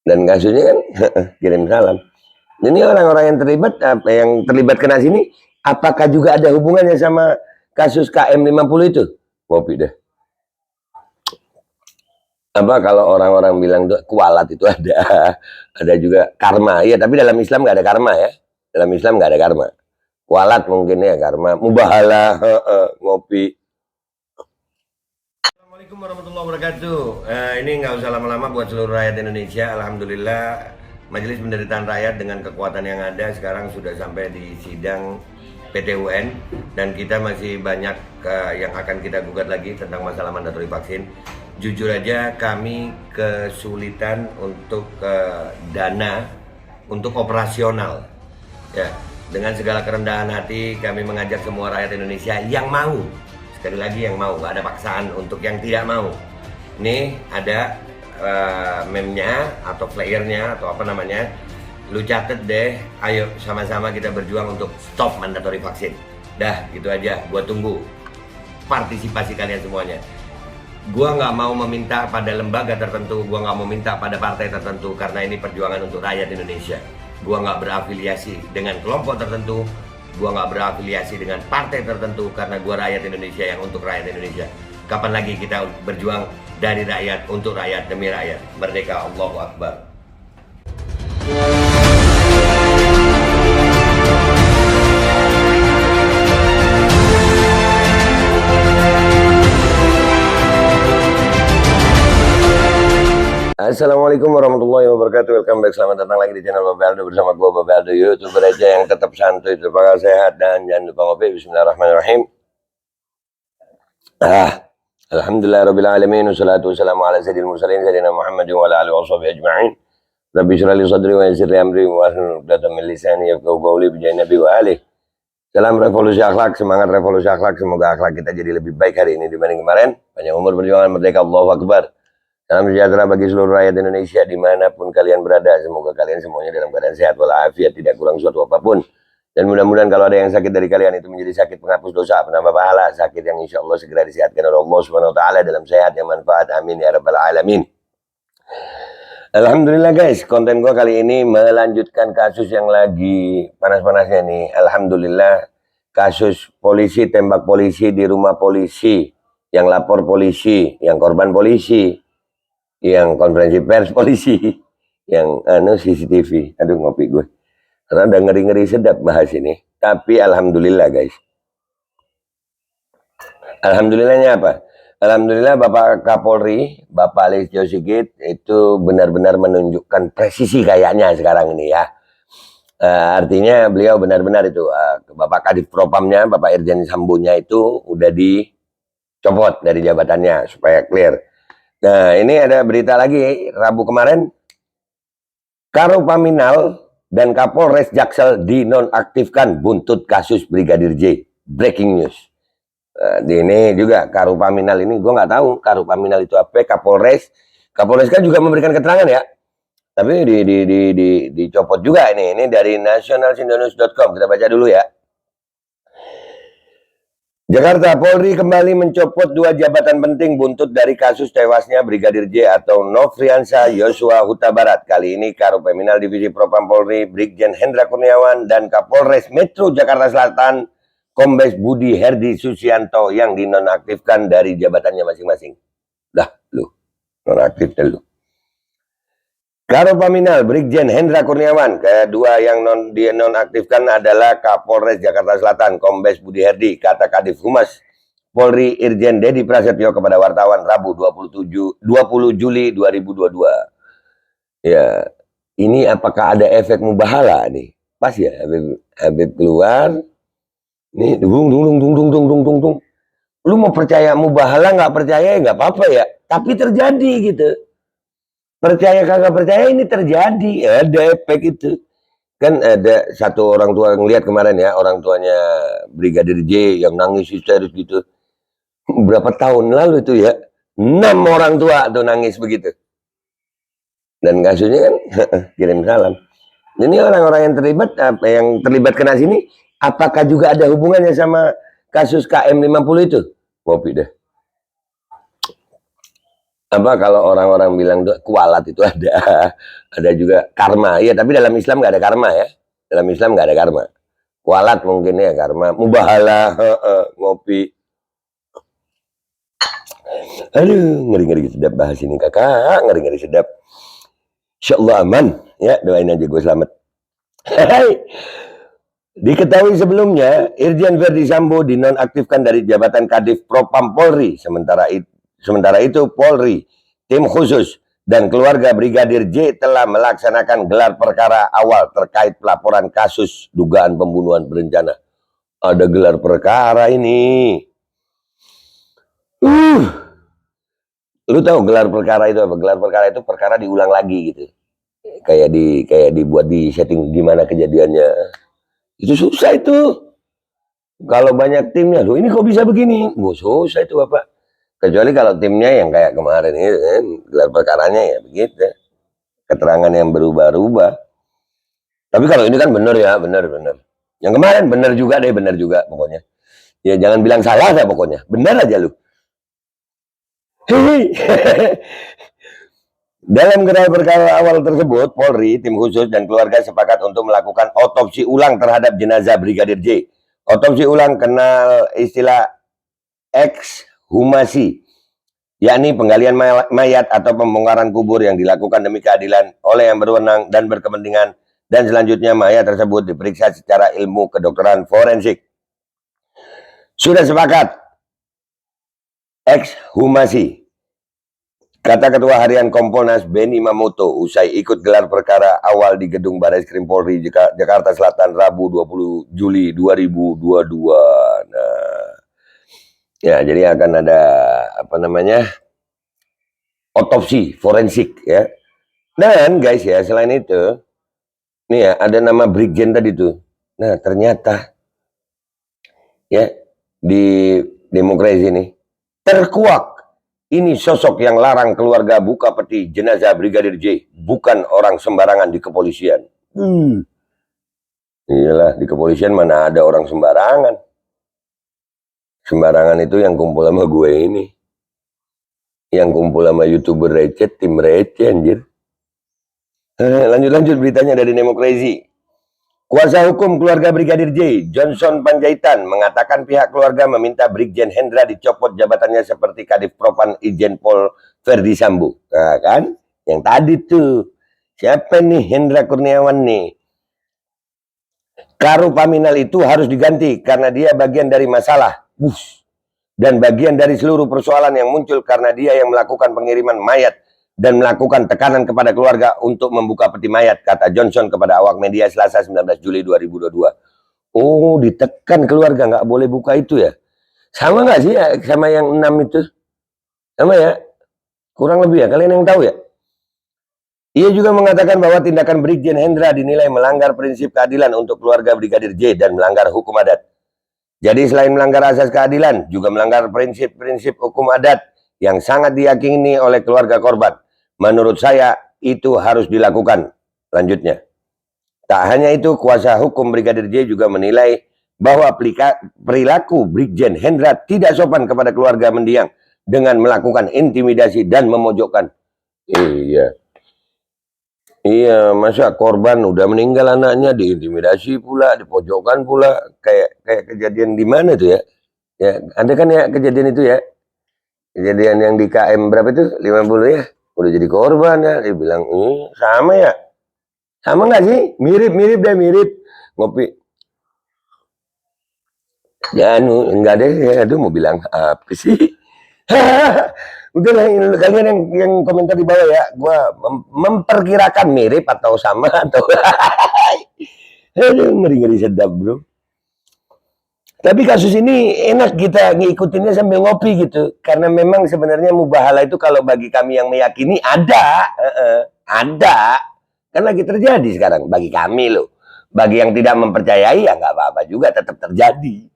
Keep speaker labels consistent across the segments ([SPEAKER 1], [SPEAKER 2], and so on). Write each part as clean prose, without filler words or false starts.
[SPEAKER 1] Dan kasusnya kan kirim salam. Ini orang-orang yang terlibat kena sini, apakah juga ada hubungannya sama kasus KM 50 itu? Ngopi deh. Apa kalau orang-orang bilang tuh kualat itu ada juga karma. Ya, tapi dalam Islam nggak ada karma ya. Dalam Islam nggak ada karma. Kualat mungkin ya karma. Mubahalah, ngopi. Assalamualaikum warahmatullahi wabarakatuh. Ini nggak usah lama-lama buat seluruh rakyat Indonesia. Alhamdulillah Majelis Penderitaan Rakyat dengan kekuatan yang ada sekarang sudah sampai di sidang PT UN dan kita masih banyak yang akan kita gugat lagi tentang masalah mandatori vaksin. Jujur aja kami kesulitan untuk dana untuk operasional. Ya, dengan segala kerendahan hati kami mengajak semua rakyat Indonesia yang mau, sekali lagi yang mau, gak ada paksaan untuk yang tidak mau. Ini ada meme-nya atau flyernya atau apa namanya, lu catet deh, ayo sama-sama kita berjuang untuk stop mandatory vaksin. Dah, gitu aja, gua tunggu partisipasi kalian semuanya. Gua nggak mau meminta pada lembaga tertentu, gua nggak mau minta pada partai tertentu, karena ini perjuangan untuk rakyat Indonesia. Gua nggak berafiliasi dengan kelompok tertentu, gua nggak berafiliasi dengan partai tertentu, karena gua rakyat Indonesia yang untuk rakyat Indonesia. Kapan lagi kita berjuang dari rakyat, untuk rakyat, demi rakyat. Merdeka, Allahu Akbar. Assalamualaikum warahmatullahi wabarakatuh. Welcome back, selamat datang lagi di channel Bapak Aldo bersama gua Bapak Aldo, YouTuber aja yang tetap santuy, tetap sehat, dan jangan lupa ngopi. Bismillahirrahmanirrahim. Alhamdulillahirrabbilalamin. Wassalatu wassalamu ala sayyidil mursalin sayyidina Muhammadin wa ala alihi wa sahbihi ajma'in. Rabbi shrah li sadri wa yassir li amri wa hlul 'uqdatam min lisani yafqahu qawli bi jahi nabi wa alihi. Salam revolusi akhlak, semangat revolusi akhlak. Semoga akhlak kita jadi lebih baik hari ini dibanding kemarin. Panjang umur, perjuangan, merdeka, Allahu Akbar. Salam sejahtera bagi seluruh rakyat Indonesia dimanapun kalian berada. Semoga kalian semuanya dalam keadaan sehat walafiat, tidak kurang suatu apapun. Dan mudah-mudahan kalau ada yang sakit dari kalian itu menjadi sakit penghapus dosa, penambah pahala, sakit yang insya Allah segera disehatkan oleh Allah Subhanahu Wa Taala dalam sehat yang manfaat. Amin ya rabbal alamin. Alhamdulillah guys, konten gua kali ini melanjutkan kasus yang lagi panas-panasnya nih. Alhamdulillah, kasus polisi tembak polisi di rumah polisi, yang lapor polisi, yang korban polisi, yang konferensi pers polisi, yang CCTV. Aduh, ngopi gue. Karena udah ngeri-ngeri sedap bahas ini. Tapi alhamdulillah guys. Alhamdulillahnya apa? Alhamdulillah Bapak Kapolri, Bapak Listio Sigit itu benar-benar menunjukkan presisi kayaknya sekarang ini ya. Artinya beliau benar-benar itu Bapak Kadif Propamnya, Bapak Irjen Sambonya itu udah dicopot dari jabatannya supaya clear. Nah, ini ada berita lagi Rabu kemarin, Karopaminal dan Kapolres Jaksel dinonaktifkan buntut kasus Brigadir J. Breaking news. Ini juga Karopaminal ini gue nggak tahu Karopaminal itu apa. Kapolres kan juga memberikan keterangan ya, tapi dicopot juga ini. Ini dari nationalsindonews.com, kita baca dulu ya. Jakarta, Polri kembali mencopot 2 jabatan penting buntut dari kasus tewasnya Brigadir J atau Nofriansah Yosua Huta Barat. Kali ini Karopaminal Divisi Propam Polri Brigjen Hendra Kurniawan dan Kapolres Metro Jakarta Selatan Kombes Budi Herdi Susianto yang dinonaktifkan dari jabatannya masing-masing. Dah lu, nonaktif deh lu. Karopaminal Brigjen Hendra Kurniawan, kedua yang dinonaktifkan adalah Kapolres Jakarta Selatan Kombes Budi Herdi, kata Kadif Humas Polri Irjen Dedi Prasetyo kepada wartawan Rabu 20 Juli 2022. Ya, ini apakah ada efek mubahala nih? Pas ya, Habib keluar. Nih, dung. Lu mau percaya mubahala, nggak percaya ya nggak apa-apa ya. Tapi terjadi gitu. Percaya kagak percaya ini terjadi, ada efek itu. Kan ada satu orang tua ngelihat kemarin ya, orang tuanya Brigadir J yang nangis histeris gitu. Berapa tahun lalu itu ya, 6 orang tua tuh nangis begitu. Dan kasusnya kan kirim salam. Ini orang-orang yang terlibat kena sini, apakah juga ada hubungannya sama kasus KM 50 itu? Ngopi deh. Apa kalau orang-orang bilang kualat itu ada juga karma. Iya, tapi dalam Islam nggak ada karma ya. Dalam Islam nggak ada karma. Kualat mungkin ya karma. Mubahala, ngopi. Aduh, ngeri-ngeri sedap bahas ini kakak, ngeri-ngeri sedap. Insya Allah aman, ya doain aja gue selamat. Diketahui sebelumnya, Irjen Verdi Sambo dinonaktifkan dari jabatan Kadif Propam Polri. Sementara itu Polri, tim khusus dan keluarga Brigadir J telah melaksanakan gelar perkara awal terkait pelaporan kasus dugaan pembunuhan berencana. Ada gelar perkara ini. Lu tahu gelar perkara itu apa? Gelar perkara itu perkara diulang lagi gitu. Kayak dibuat di setting gimana kejadiannya. Itu susah itu. Kalau banyak timnya, loh ini kok bisa begini? Susah itu Bapak. Kecuali kalau timnya yang kayak kemarin ini, gelar perkaranya ya begitu. Keterangan yang berubah-ubah. Tapi kalau ini kan benar ya, benar. Yang kemarin benar juga pokoknya. Ya jangan bilang salah ya pokoknya. Benar aja lu. Dalam gelar perkara awal tersebut, Polri, tim khusus dan keluarga sepakat untuk melakukan otopsi ulang terhadap jenazah Brigadir J. Otopsi ulang kenal istilah ekshumasi, yakni penggalian mayat atau pembongkaran kubur yang dilakukan demi keadilan oleh yang berwenang dan berkepentingan, dan selanjutnya mayat tersebut diperiksa secara ilmu kedokteran forensik. Sudah sepakat ekshumasi, kata Ketua Harian Kompolnas Benny Mamoto usai ikut gelar perkara awal di Gedung Barreskrim Polri Jakarta Selatan Rabu 20 Juli 2022. Nah, ya jadi akan ada otopsi forensik ya. Dan guys ya, selain itu nih ya ada nama Brigjen tadi tuh. Nah, ternyata ya di demokrasi ini terkuak. Ini sosok yang larang keluarga buka peti jenazah Brigadir J. Bukan orang sembarangan di kepolisian. Iyalah, di kepolisian mana ada orang sembarangan. Sembarangan itu yang kumpul sama gue ini. Yang kumpul sama YouTuber receh, tim receh anjir. Lanjut beritanya dari Demokrasi. Kuasa hukum keluarga Brigadir J, Johnson Panjaitan, mengatakan pihak keluarga meminta Brigjen Hendra dicopot jabatannya seperti Kadif Propam Irjen Pol Verdi Sambo. Nah kan, yang tadi tuh, siapa nih Hendra Kurniawan nih? Karupaminal itu harus diganti karena dia bagian dari masalah. Dan bagian dari seluruh persoalan yang muncul karena dia yang melakukan pengiriman mayat dan melakukan tekanan kepada keluarga untuk membuka peti mayat, kata Johnson kepada awak media Selasa 19 Juli 2022. Oh, ditekan keluarga nggak boleh buka itu ya? Sama nggak sih ya, sama yang 6 itu? Sama ya? Kurang lebih ya, kalian yang tahu ya? Ia juga mengatakan bahwa tindakan Brigjen Hendra dinilai melanggar prinsip keadilan untuk keluarga Brigadir J dan melanggar hukum adat. Jadi selain melanggar asas keadilan, juga melanggar prinsip-prinsip hukum adat yang sangat diyakini oleh keluarga korban. Menurut saya itu harus dilakukan. Lanjutnya, tak hanya itu, kuasa hukum Brigadir J juga menilai bahwa perilaku Brigjen Hendra tidak sopan kepada keluarga mendiang dengan melakukan intimidasi dan memojokkan. Iya, masa korban udah meninggal anaknya diintimidasi pula, dipojokkan pula, kayak kejadian di mana tuh ya? Ya, ada kan ya kejadian itu ya? Kejadian yang di KM berapa itu? 50 ya? Udah jadi korban ya, dia bilang sama ya, sama nggak sih, mirip ngopi ya, enggak deh ya, aduh mau bilang apa sih. Udah lah, kalian yang komentar di bawah ya, gua memperkirakan mirip atau sama atau aduh, ngeri sedap bro. Tapi kasus ini enak kita ngikutinnya sambil ngopi gitu. Karena memang sebenarnya mubahalah itu kalau bagi kami yang meyakini ada. Kan lagi terjadi sekarang bagi kami loh. Bagi yang tidak mempercayai ya nggak apa-apa juga, tetap terjadi.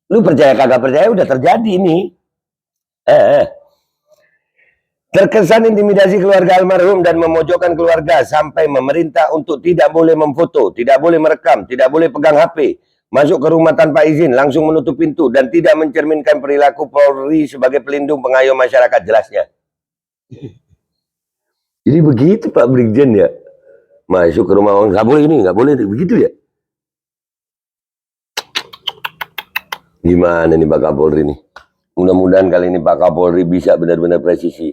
[SPEAKER 1] Lu percaya kagak percaya udah terjadi ini. Terkesan intimidasi keluarga almarhum dan memojokkan keluarga sampai memerintah untuk tidak boleh memfoto, tidak boleh merekam, tidak boleh pegang HP. Masuk ke rumah tanpa izin, langsung menutup pintu, dan tidak mencerminkan perilaku Polri sebagai pelindung pengayom masyarakat, jelasnya. Jadi begitu Pak Brigjen ya. Masuk ke rumah orang, nggak boleh ini, nggak boleh begitu ya. Gimana nih Pak Kapolri nih? Mudah-mudahan kali ini Pak Kapolri bisa benar-benar presisi.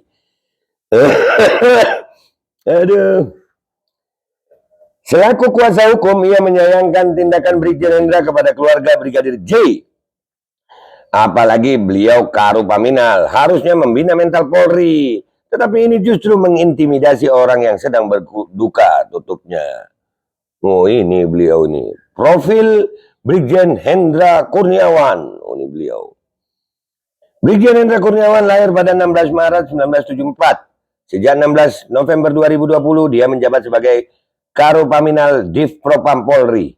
[SPEAKER 1] Aduh. Selaku kuasa hukum, ia menyayangkan tindakan Brigjen Hendra kepada keluarga Brigadir J. Apalagi beliau Karopaminal, harusnya membina mental Polri. Tetapi ini justru mengintimidasi orang yang sedang berduka, tutupnya. Oh ini beliau ini. Profil Brigjen Hendra Kurniawan. Oh ini beliau. Brigjen Hendra Kurniawan lahir pada 16 Maret 1974. Sejak 16 November 2020, dia menjabat sebagai Karopaminal Div Propam Polri.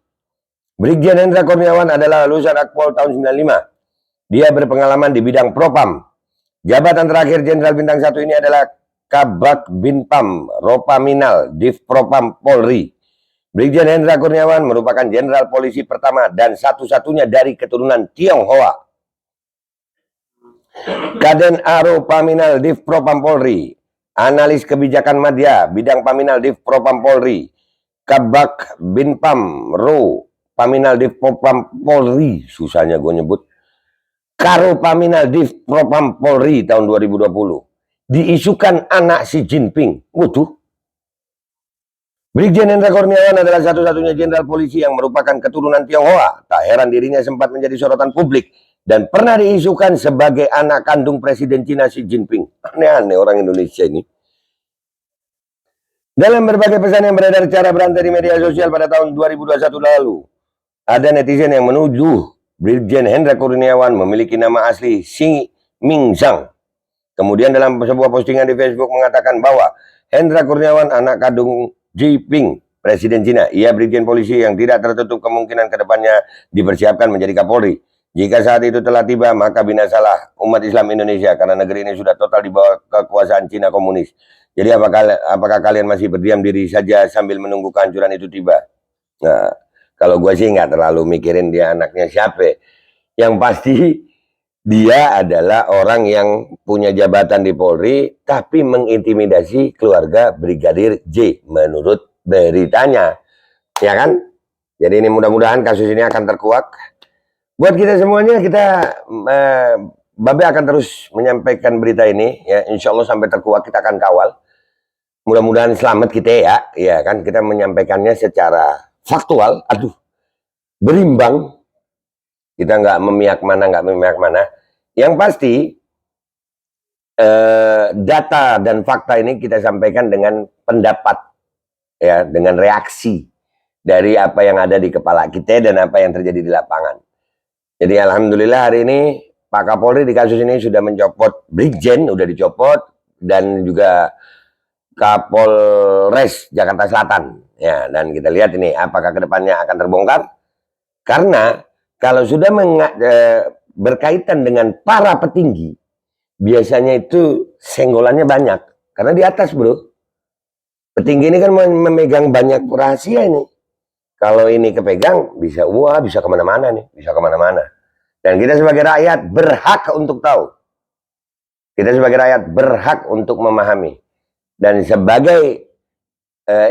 [SPEAKER 1] Brigjen Hendra Kurniawan adalah lulusan Akpol tahun 95. Dia berpengalaman di bidang Propam. Jabatan terakhir Jenderal Bintang 1 ini adalah Kabak Binpam Ropaminal Div Propam Polri. Brigjen Hendra Kurniawan merupakan jenderal polisi pertama dan satu-satunya dari keturunan Tionghoa. Kaden Aro Paminal Div Propam Polri, analis kebijakan media bidang Paminal Div Propam Polri, Kabak Binpam Ro Paminal Div Propam Polri, susahnya gue nyebut, Karo Paminal Div Propam Polri tahun 2020. Diisukan anak Xi Jinping. Waduh. Brigjen Hendra Kurniawan adalah satu-satunya jenderal polisi yang merupakan keturunan Tionghoa. Tak heran dirinya sempat menjadi sorotan publik dan pernah diisukan sebagai anak kandung Presiden Cina Xi Jinping. Aneh-aneh orang Indonesia ini. Dalam berbagai pesan yang beredar secara berantai di media sosial pada tahun 2021 lalu, ada netizen yang menuduh Brigjen Hendra Kurniawan memiliki nama asli Xi Mingzhang. Kemudian dalam sebuah postingan di Facebook mengatakan bahwa Hendra Kurniawan anak kandung Jinping, Presiden Cina. Ia brigjen polisi yang tidak tertutup kemungkinan kedepannya dipersiapkan menjadi Kapolri. Jika saat itu telah tiba, maka binasalah umat Islam Indonesia karena negeri ini sudah total di bawah kekuasaan Cina komunis. Jadi apakah kalian masih berdiam diri saja sambil menunggu kehancuran itu tiba? Nah, kalau gue sih nggak terlalu mikirin dia anaknya siapa. Yang pasti dia adalah orang yang punya jabatan di Polri, tapi mengintimidasi keluarga Brigadir J, menurut beritanya. Ya kan? Jadi ini mudah-mudahan kasus ini akan terkuak. Buat kita semuanya, Babe akan terus menyampaikan berita ini. Ya, insya Allah sampai terkuak kita akan kawal. Mudah-mudahan selamat kita ya kan? Kita menyampaikannya secara faktual, berimbang. Kita nggak memihak mana. Yang pasti data dan fakta ini kita sampaikan dengan pendapat, ya, dengan reaksi dari apa yang ada di kepala kita dan apa yang terjadi di lapangan. Jadi alhamdulillah hari ini Pak Kapolri di kasus ini sudah mencopot Brigjen, udah dicopot, dan juga Kapolres Jakarta Selatan. Ya, dan kita lihat ini apakah kedepannya akan terbongkar. Karena kalau sudah berkaitan dengan para petinggi, biasanya itu senggolannya banyak. Karena di atas, bro. Petinggi ini kan memegang banyak rahasia ini. Kalau ini kepegang, bisa kemana-mana nih. Bisa kemana-mana. Dan kita sebagai rakyat berhak untuk tahu. Kita sebagai rakyat berhak untuk memahami. Dan sebagai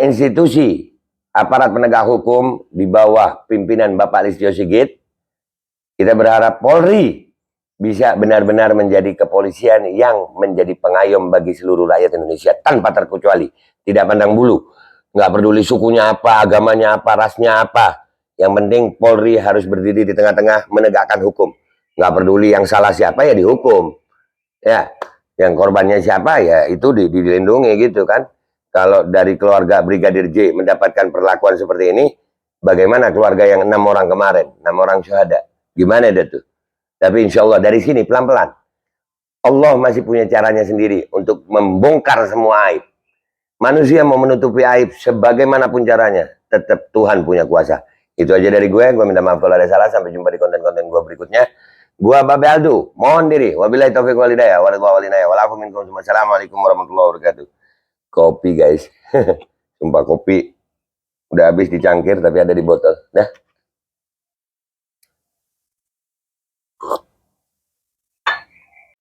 [SPEAKER 1] institusi aparat penegak hukum di bawah pimpinan Bapak Listio Sigit, kita berharap Polri bisa benar-benar menjadi kepolisian yang menjadi pengayom bagi seluruh rakyat Indonesia tanpa terkecuali. Tidak pandang bulu. Nggak peduli sukunya apa, agamanya apa, rasnya apa. Yang penting Polri harus berdiri di tengah-tengah menegakkan hukum. Nggak peduli yang salah siapa ya dihukum. Ya, yang korbannya siapa ya itu dilindungi gitu kan. Kalau dari keluarga Brigadir J mendapatkan perlakuan seperti ini, bagaimana keluarga yang 6 orang kemarin, 6 orang syuhada? Gimana deh tuh? Tapi insya Allah dari sini pelan-pelan. Allah masih punya caranya sendiri untuk membongkar semua aib. Manusia mau menutupi aib sebagaimanapun caranya, tetap Tuhan punya kuasa. Itu aja dari gue minta maaf kalau ada salah. Sampai jumpa di konten-konten gue berikutnya. Gue Babe Aldo, mohon diri. Wabillahi taufiq wal hidayah. Wassalamualaikum warahmatullahi wabarakatuh. Kopi guys. Sumpah kopi udah habis dicangkir tapi ada di botol. Dah.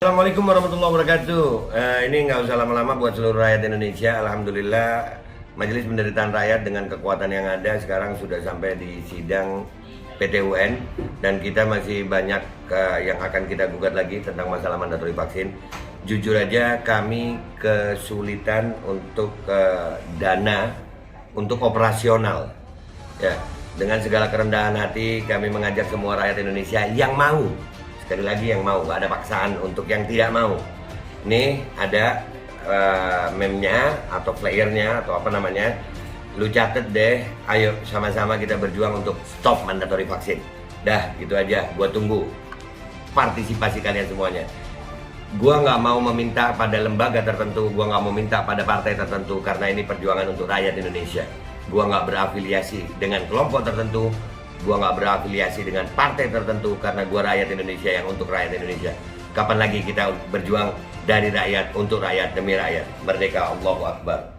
[SPEAKER 1] Assalamualaikum warahmatullahi wabarakatuh. Ini nggak usah lama-lama buat seluruh rakyat Indonesia. Alhamdulillah, Majelis Penderitaan Rakyat dengan kekuatan yang ada sekarang sudah sampai di sidang PT UN dan kita masih banyak yang akan kita gugat lagi tentang masalah mandatori vaksin. Jujur aja kami kesulitan untuk dana untuk operasional. Ya, dengan segala kerendahan hati kami mengajak semua rakyat Indonesia yang mau. Sekali lagi yang mau, gak ada paksaan untuk yang tidak mau. Nih ada meme-nya atau flyernya atau apa namanya. Lu catet deh, ayo sama-sama kita berjuang untuk stop mandatori vaksin. Dah, gitu aja, gua tunggu partisipasi kalian semuanya. Gua nggak mau meminta pada lembaga tertentu, gua nggak mau minta pada partai tertentu karena ini perjuangan untuk rakyat Indonesia. Gua nggak berafiliasi dengan kelompok tertentu. Gua nggak berafiliasi dengan partai tertentu karena gua rakyat Indonesia yang untuk rakyat Indonesia. Kapan lagi kita berjuang dari rakyat untuk rakyat demi rakyat? Merdeka, Allahu Akbar.